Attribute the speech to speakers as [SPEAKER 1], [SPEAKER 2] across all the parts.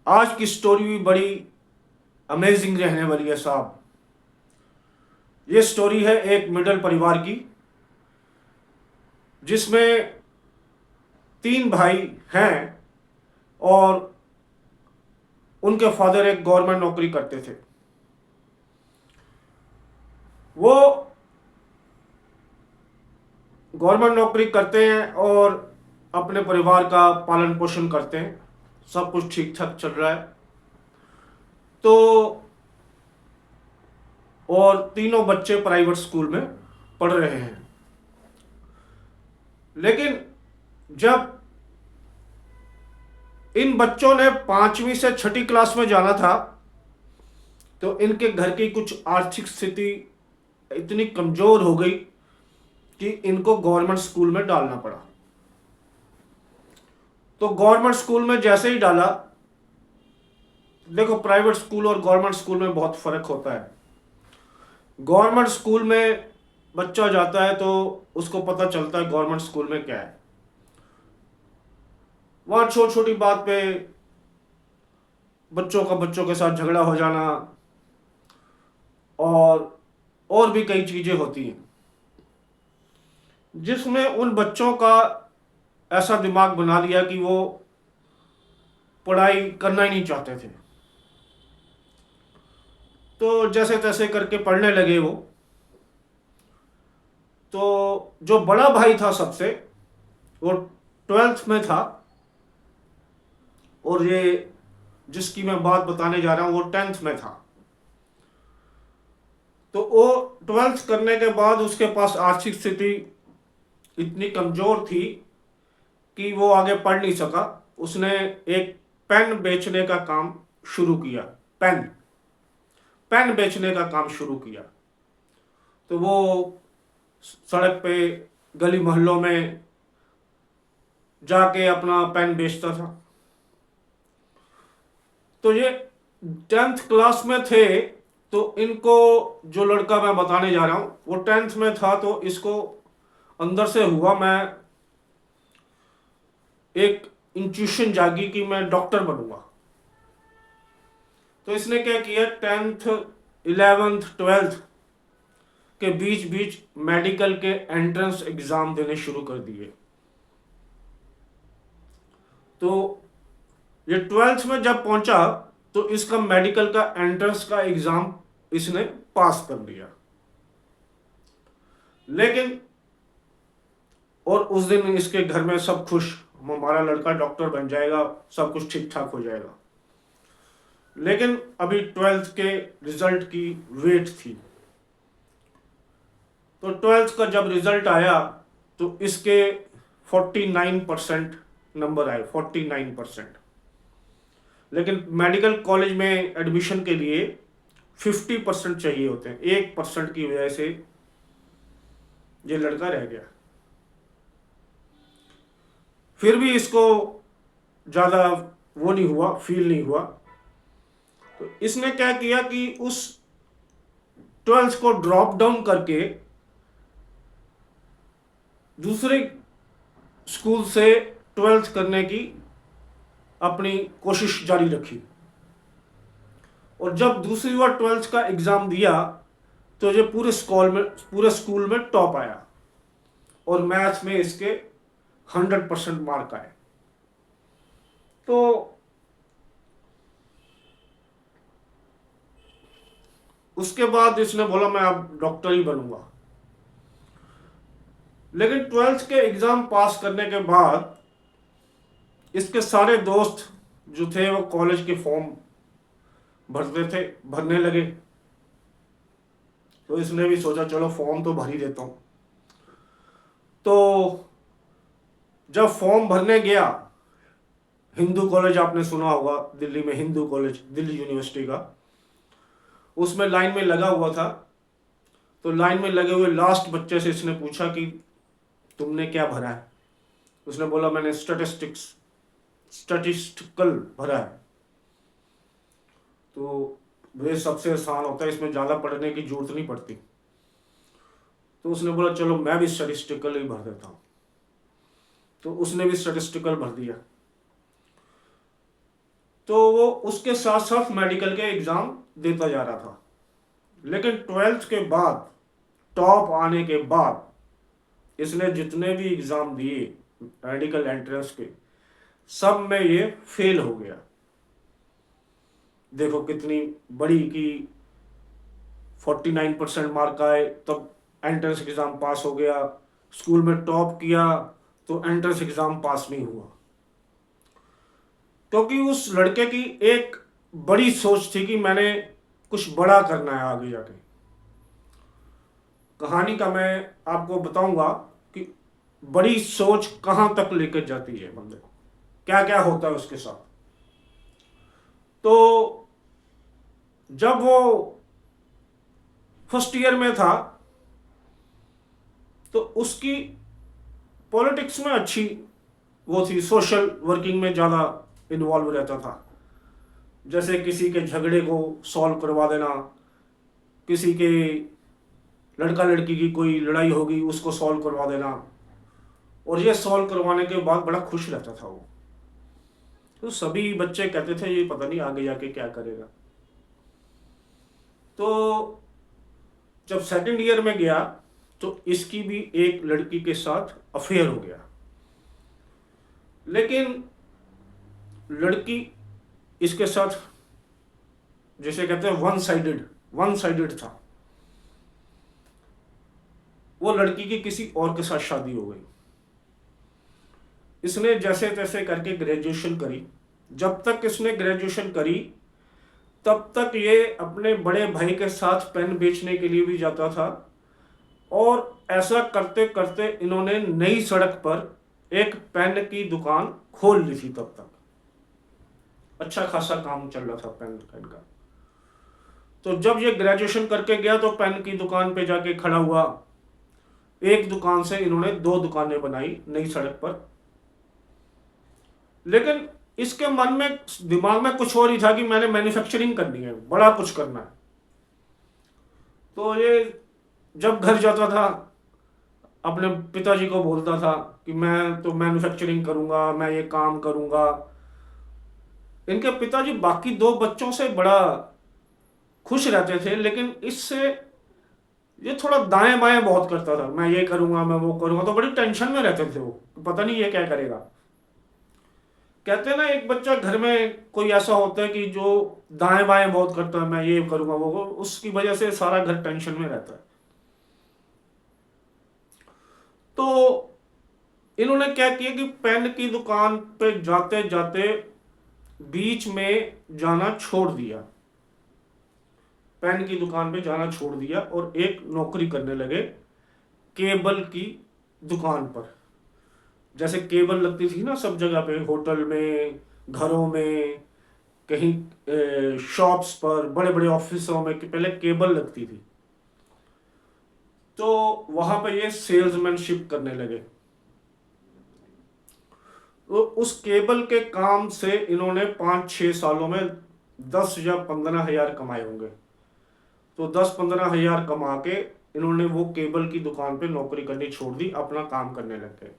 [SPEAKER 1] आज की स्टोरी भी बड़ी अमेजिंग रहने वाली है साहब। ये स्टोरी है एक मिडिल परिवार की, जिसमें तीन भाई हैं और उनके फादर एक गवर्नमेंट नौकरी करते थे। वो गवर्नमेंट नौकरी करते हैं और अपने परिवार का पालन पोषण करते हैं। सब कुछ ठीक ठाक चल रहा है। तो और तीनों बच्चे प्राइवेट स्कूल में पढ़ रहे हैं। लेकिन जब इन बच्चों ने 5वीं से 6ठी क्लास में जाना था, तो इनके घर की कुछ आर्थिक स्थिति इतनी कमजोर हो गई कि इनको गवर्नमेंट स्कूल में डालना पड़ा। तो गवर्नमेंट स्कूल में जैसे ही डाला, देखो प्राइवेट स्कूल और गवर्नमेंट स्कूल में बहुत फर्क होता है। गवर्नमेंट स्कूल में बच्चा जाता है तो उसको पता चलता है गवर्नमेंट स्कूल में क्या है। वहाँ छोटी छोटी बात पे बच्चों का बच्चों के साथ झगड़ा हो जाना और भी कई चीज़ें होती हैं, जिसमें उन बच्चों का ऐसा दिमाग बना दिया कि वो पढ़ाई करना ही नहीं चाहते थे। तो जैसे तैसे करके पढ़ने लगे वो। तो जो बड़ा भाई था सबसे, वो 12th में था, और ये जिसकी मैं बात बताने जा रहा हूँ वो 10th में था। तो वो 12th करने के बाद उसके पास आर्थिक स्थिति इतनी कमजोर थी कि वो आगे पढ़ नहीं सका। उसने एक पेन बेचने का काम शुरू किया। पेन पेन बेचने का काम शुरू किया। तो वो सड़क पे गली मोहल्लों में जाके अपना पेन बेचता था। तो ये 10th क्लास में थे। तो इनको, जो लड़का मैं बताने जा रहा हूँ वो 10th में था, तो इसको अंदर से हुआ, मैं एक इंट्यूशन जागी कि मैं डॉक्टर बनूंगा। तो इसने क्या किया, 10th 11th 12th के बीच बीच मेडिकल के एंट्रेंस एग्जाम देने शुरू कर दिए। तो ये 12th में जब पहुंचा, तो इसका मेडिकल का एंट्रेंस का एग्जाम इसने पास कर लिया। लेकिन और उस दिन इसके घर में सब खुश, हमारा लड़का डॉक्टर बन जाएगा, सब कुछ ठीक ठाक हो जाएगा। लेकिन अभी 12th के रिजल्ट की वेट थी। तो 12th का जब रिजल्ट आया, तो इसके 49% नंबर आए, 49%। लेकिन मेडिकल कॉलेज में एडमिशन के लिए 50% चाहिए होते हैं। 1% की वजह से ये लड़का रह गया। फिर भी इसको ज़्यादा वो नहीं हुआ, फील नहीं हुआ। तो इसने क्या किया कि उस 12th को ड्रॉप डाउन करके दूसरे स्कूल से 12th करने की अपनी कोशिश जारी रखी। और जब दूसरी बार 12th का एग्ज़ाम दिया, तो ये पूरे स्कूल में टॉप आया, और मैथ्स में इसके 100% मार्क आए। तो उसके बाद इसने बोला मैं अब डॉक्टर ही बनूंगा। लेकिन 12th के एग्ज़ाम पास करने के बाद इसके सारे दोस्त जो थे वो कॉलेज के फॉर्म भरने लगे। तो इसने भी सोचा चलो फॉर्म तो भर ही देता हूँ। तो जब फॉर्म भरने गया, हिंदू कॉलेज आपने सुना होगा दिल्ली में, हिंदू कॉलेज दिल्ली यूनिवर्सिटी का, उसमें लाइन में लगा हुआ था। तो लाइन में लगे हुए लास्ट बच्चे से इसने पूछा कि तुमने क्या भरा है। उसने बोला मैंने स्टैटिस्टिकल भरा है। तो वे सबसे आसान होता है, इसमें ज़्यादा पढ़ने की जरूरत नहीं पड़ती। तो उसने बोला चलो मैं भी स्टैटिस्टिकल ही भर देता हूँ। तो उसने भी स्टैटिस्टिकल भर दिया। तो वो उसके साथ साथ मेडिकल के एग्ज़ाम देता जा रहा था। लेकिन 12th के बाद, टॉप आने के बाद, इसने जितने भी एग्ज़ाम दिए मेडिकल एंट्रेंस के, सब में ये फेल हो गया। देखो कितनी बड़ी कि 49% मार्क आए तब एंट्रेंस एग्ज़ाम पास हो गया, स्कूल में टॉप किया तो एंट्रेंस एग्ज़ाम पास नहीं हुआ। क्योंकि उस लड़के की एक बड़ी सोच थी कि मैंने कुछ बड़ा करना है आगे जाके। कहानी का मैं आपको बताऊंगा कि बड़ी सोच कहां तक लेकर जाती है बंदे को, क्या क्या होता है उसके साथ। तो जब वो फर्स्ट ईयर में था तो उसकी पॉलिटिक्स में अच्छी वो थी, सोशल वर्किंग में ज़्यादा इन्वॉल्व रहता था। जैसे किसी के झगड़े को सॉल्व करवा देना, किसी के लड़का लड़की की कोई लड़ाई होगी उसको सॉल्व करवा देना, और ये सॉल्व करवाने के बाद बड़ा खुश रहता था वो। तो सभी बच्चे कहते थे ये पता नहीं आगे जाके क्या करेगा। तो जब सेकंड ईयर में गया तो इसकी भी एक लड़की के साथ अफेयर हो गया। लेकिन लड़की इसके साथ जैसे कहते हैं वन साइडेड था। वो लड़की की किसी और के साथ शादी हो गई। इसने जैसे तैसे करके ग्रेजुएशन करी। जब तक इसने ग्रेजुएशन करी तब तक ये अपने बड़े भाई के साथ पेन बेचने के लिए भी जाता था, और ऐसा करते करते इन्होंने नई सड़क पर एक पेन की दुकान खोल ली थी। तब तक अच्छा खासा काम चल रहा था पेन का। तो जब ये ग्रेजुएशन करके गया तो पेन की दुकान पे जाके खड़ा हुआ। एक दुकान से इन्होंने 2 दुकानें बनाई नई सड़क पर। लेकिन इसके मन में, दिमाग में कुछ और ही था कि मैंने मैन्युफैक्चरिंग करनी है, बड़ा कुछ करना है। तो ये जब घर जाता था अपने पिताजी को बोलता था कि मैं तो मैन्युफैक्चरिंग करूंगा, मैं ये काम करूंगा। इनके पिताजी बाकी 2 बच्चों से बड़ा खुश रहते थे, लेकिन इससे ये थोड़ा दाएं बाएं बहुत करता था, मैं ये करूंगा, मैं वो करूंगा। तो बड़ी टेंशन में रहते थे वो, पता नहीं ये क्या करेगा। कहते हैं ना एक बच्चा घर में कोई ऐसा होता है कि जो दाएं बाएं बहुत करता है, मैं ये करूंगा वो, उसकी वजह से सारा घर टेंशन में रहता है। तो इन्होंने क्या किया कि पेन की दुकान पे जाते जाते बीच में जाना छोड़ दिया, पेन की दुकान पे जाना छोड़ दिया और एक नौकरी करने लगे केबल की दुकान पर। जैसे केबल लगती थी ना सब जगह पे, होटल में, घरों में, कहीं शॉप्स पर, बड़े बड़े ऑफिसों में कि पहले केबल लगती थी। तो वहां पे ये सेल्समैनशिप करने लगे। तो उस केबल के काम से इन्होंने 5-6 सालों में 10 या 15 हजार कमाए होंगे। तो 10-15 हजार कमा के इन्होंने वो केबल की दुकान पे नौकरी करनी छोड़ दी, अपना काम करने लग गए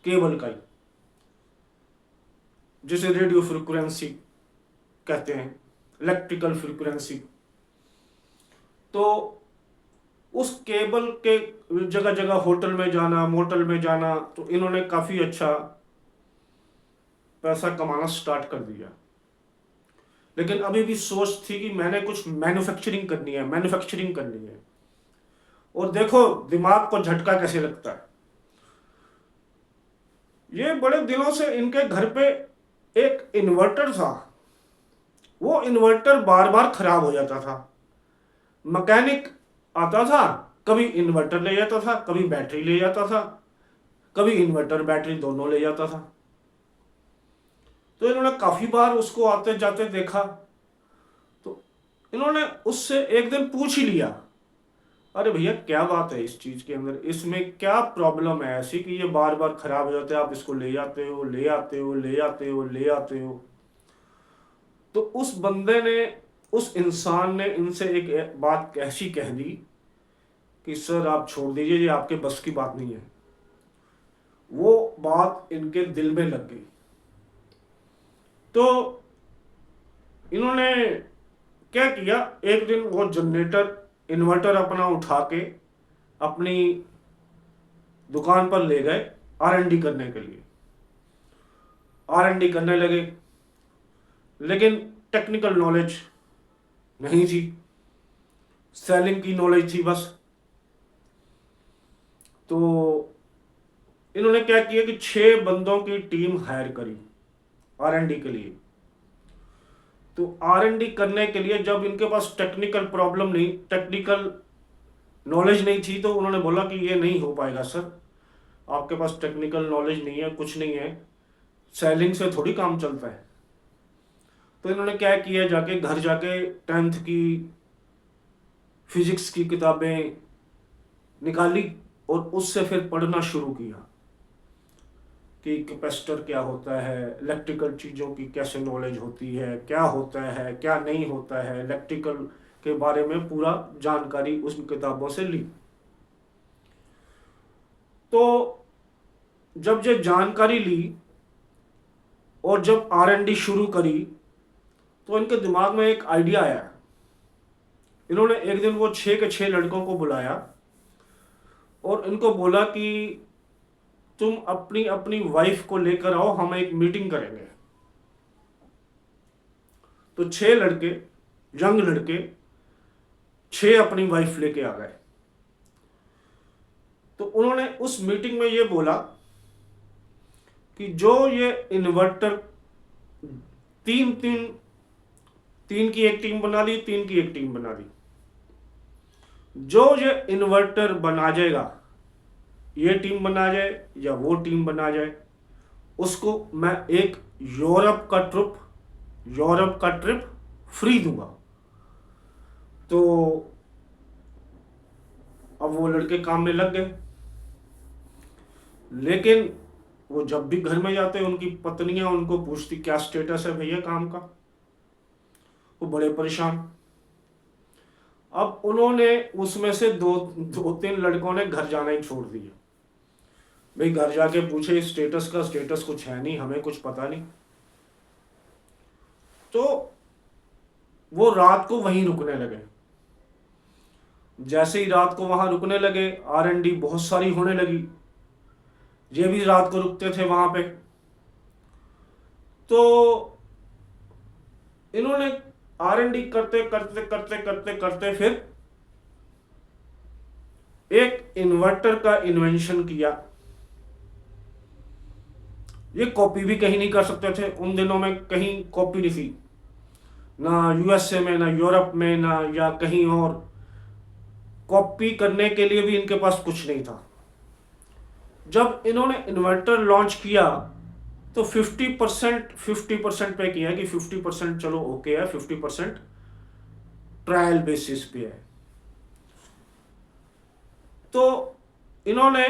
[SPEAKER 1] केबल का ही, जिसे रेडियो फ्रिक्वेंसी कहते हैं, इलेक्ट्रिकल फ्रिक्वेंसी। तो उस केबल के जगह जगह होटल में जाना, मोटल में जाना, तो इन्होंने काफी अच्छा पैसा कमाना स्टार्ट कर दिया। लेकिन अभी भी सोच थी कि मैंने कुछ मैन्युफैक्चरिंग करनी है, मैन्युफैक्चरिंग करनी है। और देखो दिमाग को झटका कैसे लगता है। ये बड़े दिनों से इनके घर पे एक इन्वर्टर था, वो इन्वर्टर बार बार खराब हो जाता था। मैकेनिक आता था, कभी इन्वर्टर ले जाता था, कभी बैटरी ले जाता था, कभी इन्वर्टर बैटरी दोनों ले जाता था। तो इन्होंने काफी बार उसको आते जाते देखा। तो इन्होंने उससे एक दिन पूछ ही लिया, अरे भैया क्या बात है इस चीज के अंदर, इसमें क्या प्रॉब्लम है ऐसी कि ये बार बार खराब हो जाते हैं, आप इसको ले जाते हो, ले आते हो, ले आते हो, ले आते हो। तो उस बंदे ने, उस इंसान ने इनसे एक बात ऐसी कह दी कि सर आप छोड़ दीजिए, ये आपके बस की बात नहीं है। वो बात इनके दिल में लग गई। तो इन्होंने क्या किया, एक दिन वो जनरेटर इन्वर्टर अपना उठा के अपनी दुकान पर ले गए R&D करने के लिए। R&D करने लगे, लेकिन टेक्निकल नॉलेज नहीं थी, सेलिंग की नॉलेज थी बस। तो इन्होंने क्या किया कि 6 बंदों की टीम हायर करी R&D के लिए। तो R&D करने के लिए जब इनके पास टेक्निकल प्रॉब्लम नहीं, टेक्निकल नॉलेज नहीं थी, तो उन्होंने बोला कि ये नहीं हो पाएगा सर, आपके पास टेक्निकल नॉलेज नहीं है, कुछ नहीं है, सेलिंग से थोड़ी काम चलता है। तो इन्होंने क्या किया, जाके घर जाके 10th की फिजिक्स की किताबें निकाली और उससे फिर पढ़ना शुरू किया कि कैपेसिटर क्या होता है, इलेक्ट्रिकल चीज़ों की कैसे नॉलेज होती है, क्या होता है क्या नहीं होता है, इलेक्ट्रिकल के बारे में पूरा जानकारी उस किताबों से ली। तो जब ये जानकारी ली और जब R&D शुरू करी, तो इनके दिमाग में एक आइडिया आया। इन्होंने एक दिन वो 6 के 6 लड़कों को बुलाया और इनको बोला कि तुम अपनी अपनी वाइफ को लेकर आओ, हम एक मीटिंग करेंगे। तो 6 लड़के, यंग लड़के, 6 अपनी वाइफ लेके आ गए। तो उन्होंने उस मीटिंग में ये बोला कि जो ये इन्वर्टर, तीन तीन तीन की एक टीम बना ली, 3 की एक टीम बना ली, जो ये इन्वर्टर बना जाएगा, ये टीम बना जाए या वो टीम बना जाए, उसको मैं एक यूरोप का ट्रिप फ्री दूंगा। तो अब वो लड़के काम में लग गए, लेकिन वो जब भी घर में जाते उनकी पत्नियां उनको पूछती क्या स्टेटस है भैया काम का, वो बड़े परेशान। अब उन्होंने उसमें से दो तीन लड़कों ने घर जाना ही छोड़ दिया। भाई घर जाके पूछे स्टेटस का, स्टेटस कुछ है नहीं, हमें कुछ पता नहीं। तो वो रात को वहीं रुकने लगे। जैसे ही रात को वहां रुकने लगे, R&D बहुत सारी होने लगी, ये भी रात को रुकते थे वहां पे। तो इन्होंने R&D करते करते करते करते करते फिर एक इन्वर्टर का इन्वेंशन किया। ये कॉपी भी कहीं नहीं कर सकते थे, उन दिनों में कहीं कॉपी नहीं थी, ना USA में, ना यूरोप में, ना या कहीं और। कॉपी करने के लिए भी इनके पास कुछ नहीं था। जब इन्होंने इन्वर्टर लॉन्च किया तो 50% पे किया कि 50% चलो ओके है, 50% ट्रायल बेसिस पे है। तो इन्होंने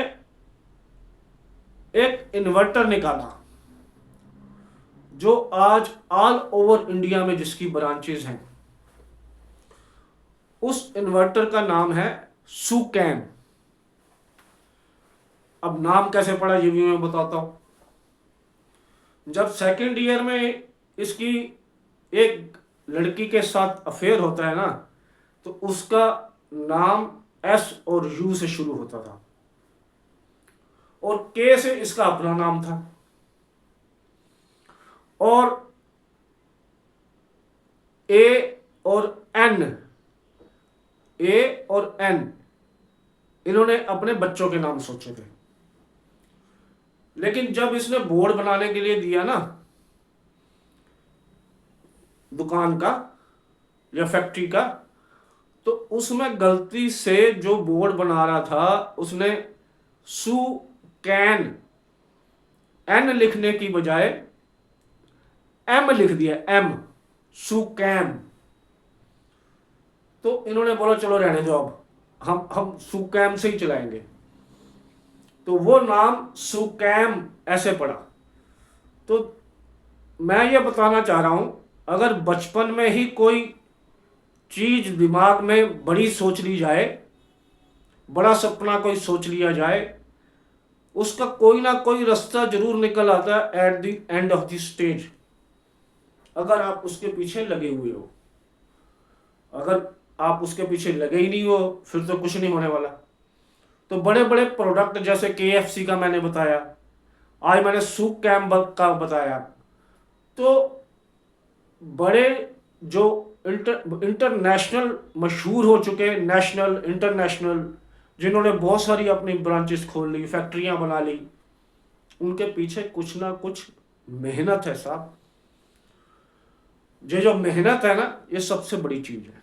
[SPEAKER 1] एक इन्वर्टर निकाला जो आज ऑल ओवर इंडिया में जिसकी ब्रांचेस हैं। उस इन्वर्टर का नाम है सुकैम। अब नाम कैसे पड़ा ये भी मैं बताता हूं। जब सेकेंड ईयर में इसकी एक लड़की के साथ अफेयर होता है ना, तो उसका नाम S और U से शुरू होता था और K से इसका अपना नाम था। और A और N इन्होंने अपने बच्चों के नाम सोचे थे। लेकिन जब इसने बोर्ड बनाने के लिए दिया ना, दुकान का या फैक्ट्री का, तो उसमें गलती से जो बोर्ड बना रहा था उसने सुकैन N लिखने की बजाय M लिख दिया, M, सुकैम। तो इन्होंने बोला चलो रहने दो, अब हम सुकैम से ही चलाएंगे। तो वो नाम सुकैम ऐसे पड़ा। तो मैं ये बताना चाह रहा हूं, अगर बचपन में ही कोई चीज दिमाग में बड़ी सोच ली जाए, बड़ा सपना कोई सोच लिया जाए, उसका कोई ना कोई रास्ता जरूर निकल आता है at the end of the stage. अगर आप उसके पीछे लगे हुए हो। अगर आप उसके पीछे लगे ही नहीं हो फिर तो कुछ नहीं होने वाला। तो बड़े बड़े प्रोडक्ट जैसे KFC का मैंने बताया, आज मैंने सूप कैम्पबेल का बताया, तो बड़े जो इंटरनेशनल मशहूर हो चुके, नेशनल इंटरनेशनल, जिन्होंने बहुत सारी अपनी ब्रांचेस खोल ली, फैक्ट्रियां बना ली, उनके पीछे कुछ ना कुछ मेहनत है साहब। ये जो मेहनत है ना, ये सबसे बड़ी चीज है।